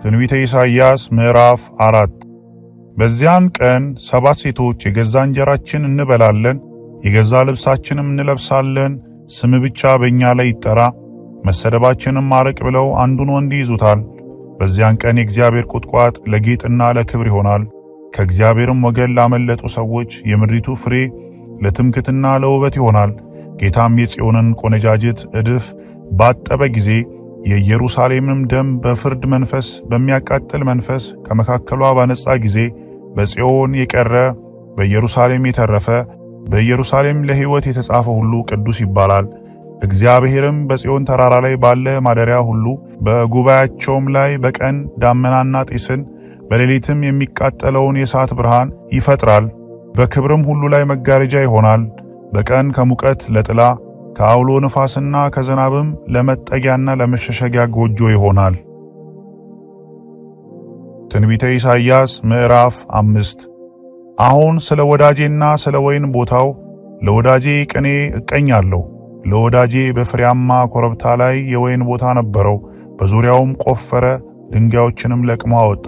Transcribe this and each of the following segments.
ትንቢተ ኢሳይያስ ምዕራፍ 4 በዚያን ቀን 7 ሴቶች የገዛ እንጀራችን እንበላለን፣ የገዛ ልብሳችንም እንለብሳለን፣ ስም ብቻ በእኛ ላይ ይጠራ፣ መሰደባችንም ማረቅ ብለው አንዱን ወንድ ይዙታል። በዚያን ቀን የእግዚአብሔር ቁጥቋጥ ለጌጥና ለክብር ይሆናል። ከእግዚአብሔርም ወገን ላመለጡ ሰዎች የምድሪቱ ፍሬ ለትምክትና ለውበት ይሆናል። ጌታም የጽዮንን ቆነጃጅት እድፍ ባጠበ ጊዜ የኢየሩሳሌምንም ደም በፍርድ መንፈስ በሚያቃጥል መንፈስ ከመካከሏ ባነጻ ጊዜ በጽዮን የቀረ በኢየሩሳሌም የተረፈ በኢየሩሳሌም ለሕይወት የተጻፈ ሁሉ ቅዱስ ይባላል። እግዚአብሔርም በጽዮን ተራራ ላይ ባለ ማደሪያ ሁሉ በጉባኤያቸውም ላይ በቀን ዳመናና ጢስን በሌሊትም የሚቃጠለውን የእሳት ብርሃን ይፈጥራል። በክብርም ሁሉ ላይ መጋረጃ ይሆናል። በቀን ከሙቀት ለጥላ ከአውሎ ንፋስና ከዝናብም ለመጠጊያና ለመሸሸጊያ ጎጆ ይሆናል። ትንቢተ ኢሳይያስ ምዕራፍ 5 አሁን ስለ ወዳጄና ስለ ወይን ቦታው ለወዳጄ ቅኔ እቀኛለሁ። ለወዳጄ በፍሬያማ ኮረብታ ላይ የወይን ቦታ ነበረው። በዙሪያውም ቆፈረ፣ ድንጋዮችንም ለቅሞ አወጣ፣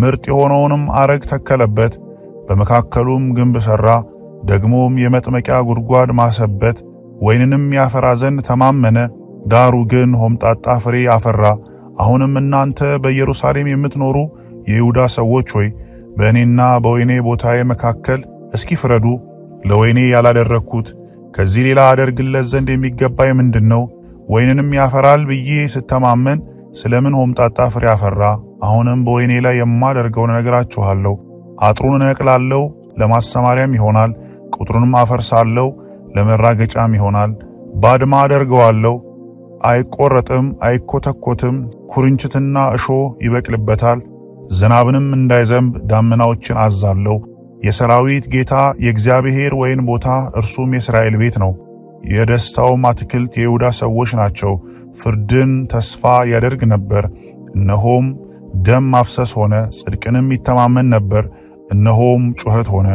ምርጥ የሆነውንም አረግ ተከለበት፣ በመካከሉም ግንብ ሠራ። ደግሞም የመጥመቂያ ጉድጓድ ማሰበት፣ ወይንንም ያፈራ ዘንድ ተማመነ። ዳሩ ግን ሆምጣጣ ፍሬ አፈራ። አሁንም እናንተ በኢየሩሳሌም የምትኖሩ የይሁዳ ሰዎች ሆይ በእኔና በወይኔ ቦታዬ መካከል እስኪ ፍረዱ። ለወይኔ ያላደረግኩት ከዚህ ሌላ አደርግለት ዘንድ የሚገባኝ ምንድን ነው? ወይንንም ያፈራል ብዬ ስተማመን ስለምን ሆምጣጣ ፍሬ አፈራ? አሁንም በወይኔ ላይ የማደርገውን እነግራችኋለሁ። አጥሩን እነቅላለሁ፣ ለማሰማሪያም ይሆናል። ቅጥሩንም አፈርሳለሁ፣ ለመራገጫም ይሆናል። ባድማ አደርገዋለሁ፣ አይቆረጥም፣ አይኮተኮትም። ኩርንችትና እሾህ ይበቅልበታል። ዝናብንም እንዳይዘንብ ዳመናዎችን አዛለሁ። የሰራዊት ጌታ የእግዚአብሔር ወይን ቦታ እርሱም የእስራኤል ቤት ነው። የደስታውም አትክልት የይሁዳ ሰዎች ናቸው። ፍርድን ተስፋ ያደርግ ነበር፣ እነሆም ደም ማፍሰስ ሆነ። ጽድቅንም ይተማመን ነበር፣ እነሆም ጩኸት ሆነ።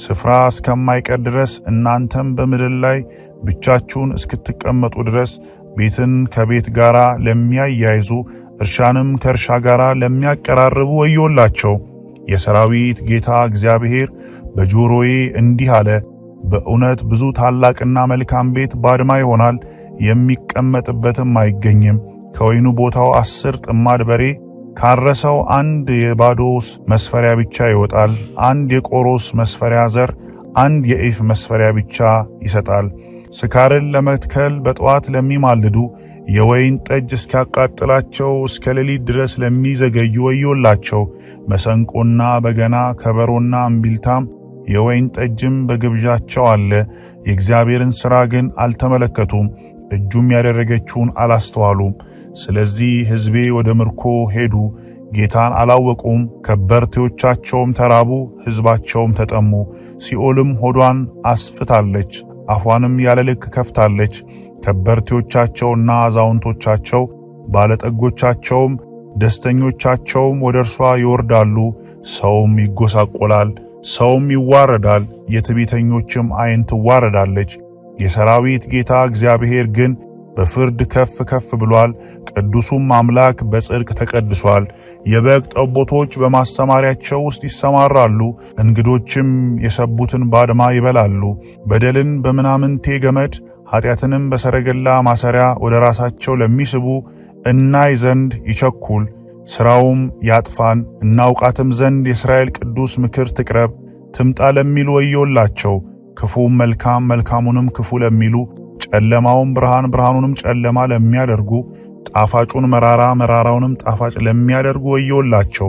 ስፍራ እስከማይቀር ድረስ እናንተም በምድር ላይ ብቻችሁን እስክትቀመጡ ድረስ ቤትን ከቤት ጋር ለሚያያይዙ እርሻንም ከእርሻ ጋር ለሚያቀራርቡ ወዮላቸው። የሰራዊት ጌታ እግዚአብሔር በጆሮዬ እንዲህ አለ፣ በእውነት ብዙ ታላቅና መልካም ቤት ባድማ ይሆናል፣ የሚቀመጥበትም አይገኝም። ከወይኑ ቦታው 10 ጥማድ በሬ ካረሰው 1 የባዶስ መስፈሪያ ብቻ ይወጣል። 1 የቆሮስ መስፈሪያ ዘር 1 የኢፍ መስፈሪያ ብቻ ይሰጣል። ስካርን ለመትከል በጠዋት ለሚማልዱ የወይን ጠጅ እስኪያቃጥላቸው እስከ ሌሊት ድረስ ለሚዘገዩ ወዮላቸው። መሰንቆና በገና ከበሮና እምቢልታም የወይን ጠጅም በግብዣቸው አለ። የእግዚአብሔርን ሥራ ግን አልተመለከቱም፣ እጁም ያደረገችውን አላስተዋሉም። ስለዚህ ሕዝቤ ወደ ምርኮ ሄዱ፣ ጌታን አላወቁም። ከበርቴዎቻቸውም ተራቡ፣ ሕዝባቸውም ተጠሙ። ሲኦልም ሆዷን አስፍታለች፣ አፏንም ያለ ልክ ከፍታለች። ከበርቴዎቻቸውና አዛውንቶቻቸው ባለጠጎቻቸውም ደስተኞቻቸውም ወደ እርሷ ይወርዳሉ። ሰውም ይጎሳቆላል፣ ሰውም ይዋረዳል፣ የትዕቢተኞችም ዓይን ትዋረዳለች። የሰራዊት ጌታ እግዚአብሔር ግን በፍርድ ከፍ ከፍ ብሏል፣ ቅዱሱም አምላክ በጽድቅ ተቀድሷል። የበግ ጠቦቶች በማሰማሪያቸው ውስጥ ይሰማራሉ፣ እንግዶችም የሰቡትን ባድማ ይበላሉ። በደልን በምናምንቴ ገመድ ኃጢአትንም በሰረገላ ማሰሪያ ወደ ራሳቸው ለሚስቡ እናይ ዘንድ ይቸኩል። ሥራውም ያጥፋን እናውቃትም ዘንድ የእስራኤል ቅዱስ ምክር ትቅረብ ትምጣ ለሚሉ ወዮላቸው። ክፉም መልካም መልካሙንም ክፉ ለሚሉ ጨለማውም ብርሃን ብርሃኑንም ጨለማ ለሚያደርጉ ጣፋጩን መራራ መራራውንም ጣፋጭ ለሚያደርጉ ወዮላቸው።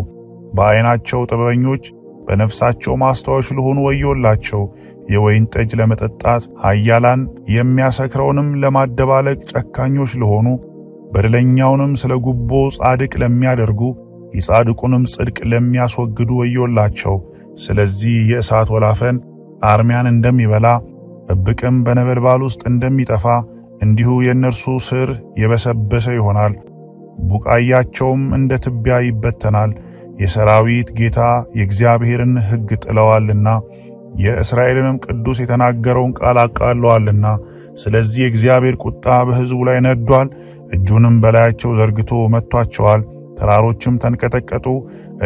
በዓይናቸው ጥበበኞች በነፍሳቸው ማስተዋዮች ለሆኑ ወዮላቸው። የወይን ጠጅ ለመጠጣት ኃያላን የሚያሰክረውንም ለማደባለቅ ጨካኞች ለሆኑ በደለኛውንም ስለ ጉቦ ጻድቅ ለሚያደርጉ የጻድቁንም ጽድቅ ለሚያስወግዱ ወዮላቸው። ስለዚህ የእሳት ወላፈን አርሚያን እንደሚበላ እብቅም በነበልባል ውስጥ እንደሚጠፋ እንዲሁ የእነርሱ ሥር የበሰበሰ ይሆናል፣ ቡቃያቸውም እንደ ትቢያ ይበተናል። የሰራዊት ጌታ የእግዚአብሔርን ሕግ ጥለዋልና የእስራኤልንም ቅዱስ የተናገረውን ቃል አቃለዋልና። ስለዚህ የእግዚአብሔር ቁጣ በሕዝቡ ላይ ነዷል፣ እጁንም በላያቸው ዘርግቶ መጥቷቸዋል። ተራሮችም ተንቀጠቀጡ።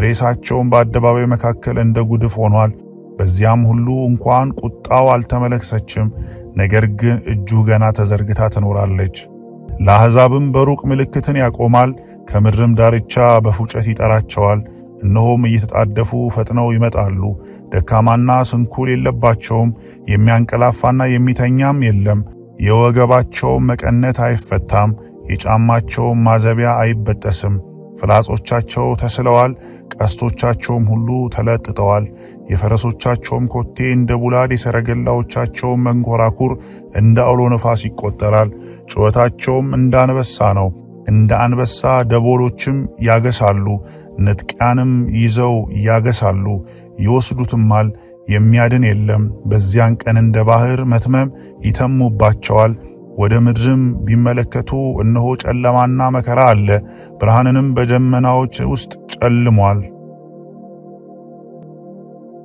ሬሳቸውም በአደባባይ መካከል እንደ ጉድፍ ሆኗል። በዚያም ሁሉ እንኳን ቁጣው አልተመለሰችም፣ ነገር ግን እጁ ገና ተዘርግታ ትኖራለች። ለአሕዛብም በሩቅ ምልክትን ያቆማል፣ ከምድርም ዳርቻ በፉጨት ይጠራቸዋል። እነሆም እየተጣደፉ ፈጥነው ይመጣሉ። ደካማና ስንኩል የለባቸውም፣ የሚያንቀላፋና የሚተኛም የለም። የወገባቸውም መቀነት አይፈታም፣ የጫማቸውም ማዘቢያ አይበጠስም። ፍላጾቻቸው ተስለዋል፣ ቀስቶቻቸውም ሁሉ ተለጥጠዋል። የፈረሶቻቸውም ኮቴ እንደ ቡላድ፣ የሰረገላዎቻቸውም መንኮራኩር እንደ አውሎ ነፋስ ይቆጠራል። ጩኸታቸውም እንደ አንበሳ ነው፣ እንደ አንበሳ ደቦሎችም ያገሳሉ። ንጥቂያንም ይዘው ያገሳሉ፣ ይወስዱትማል፣ የሚያድን የለም። በዚያን ቀን እንደ ባህር መትመም ይተሙባቸዋል። ወደ ምድርም ቢመለከቱ እነሆ ጨለማና መከራ አለ፣ ብርሃንንም በደመናዎች ውስጥ ጨልሟል።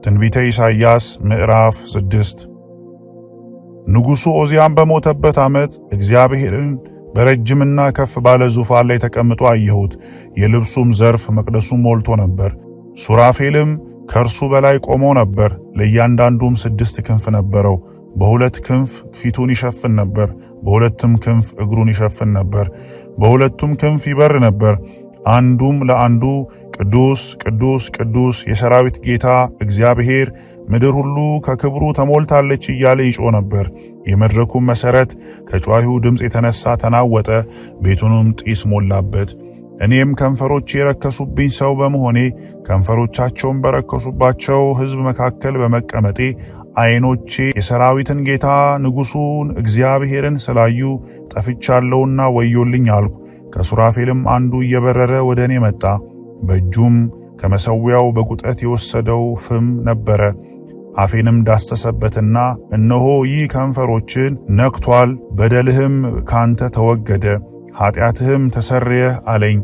ትንቢተ ኢሳይያስ ምዕራፍ 6 ንጉሡ ዖዝያን በሞተበት ዓመት እግዚአብሔርን በረጅምና ከፍ ባለ ዙፋን ላይ ተቀምጦ አየሁት። የልብሱም ዘርፍ መቅደሱን ሞልቶ ነበር። ሱራፌልም ከእርሱ በላይ ቆመው ነበር። ለእያንዳንዱም 6 ክንፍ ነበረው። በሁለት ክንፍ ፊቱን ይሸፍን ነበር፣ በሁለትም ክንፍ እግሩን ይሸፍን ነበር። በሁለቱም ክንፍ ይበር ነበር። አንዱም ለአንዱ ቅዱስ ቅዱስ ቅዱስ የሰራዊት ጌታ እግዚአብሔር፣ ምድር ሁሉ ከክብሩ ተሞልታለች እያለ ይጮህ ነበር። የመድረኩም መሠረት ከጯሂው ድምፅ የተነሳ ተናወጠ፣ ቤቱንም ጢስ ሞላበት። እኔም ከንፈሮቼ የረከሱብኝ ሰው በመሆኔ ከንፈሮቻቸውን በረከሱባቸው ሕዝብ መካከል በመቀመጤ ዓይኖቼ የሰራዊትን ጌታ ንጉሡን እግዚአብሔርን ስላዩ ጠፍቻለሁና ወዮልኝ አልኩ። ከሱራፌልም አንዱ እየበረረ ወደ እኔ መጣ። በእጁም ከመሠዊያው በቁጠት የወሰደው ፍም ነበረ። አፌንም ዳሰሰበትና እነሆ ይህ ከንፈሮችን ነክቷል፣ በደልህም ካንተ ተወገደ፣ ኃጢአትህም ተሰረየ አለኝ።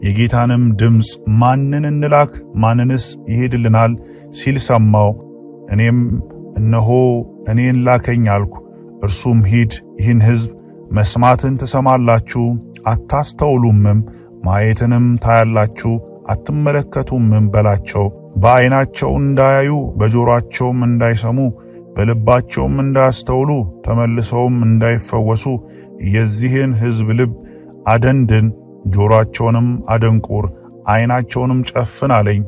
የጌታንም ድምፅ ማንን እንላክ? ማንንስ ይሄድልናል? ሲል ሰማው። እኔም እነሆ እኔን ላከኝ አልኩ። እርሱም ሂድ፣ ይህን ሕዝብ መስማትን ትሰማላችሁ አታስተውሉምም፣ ማየትንም ታያላችሁ አትመለከቱምም በላቸው። በዓይናቸው እንዳያዩ በጆሮአቸውም እንዳይሰሙ በልባቸውም እንዳያስተውሉ ተመልሰውም እንዳይፈወሱ የዚህን ሕዝብ ልብ አደንድን፣ ጆሮአቸውንም አደንቁር፣ ዓይናቸውንም ጨፍን አለኝ።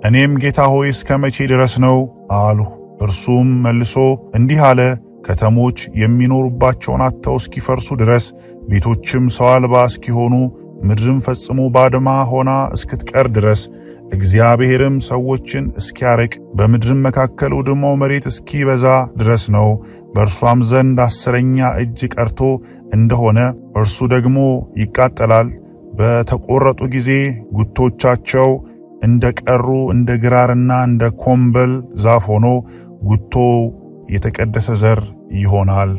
እኔም ጌታ ሆይ እስከ መቼ ድረስ ነው አልሁ። እርሱም መልሶ እንዲህ አለ፣ ከተሞች የሚኖሩባቸውን አጥተው እስኪፈርሱ ድረስ፣ ቤቶችም ሰው አልባ እስኪሆኑ፣ ምድርም ፈጽሞ ባድማ ሆና እስክትቀር ድረስ፣ እግዚአብሔርም ሰዎችን እስኪያርቅ፣ በምድርም መካከል ውድማው መሬት እስኪበዛ ድረስ ነው። በእርሷም ዘንድ 10ኛ እጅ ቀርቶ እንደሆነ እርሱ ደግሞ ይቃጠላል። በተቆረጡ ጊዜ ጉቶቻቸው እንደ ቀሩ እንደ ግራርና እንደ ኮምበል ዛፍ ሆኖ ጉቶ የተቀደሰ ዘር ይሆናል።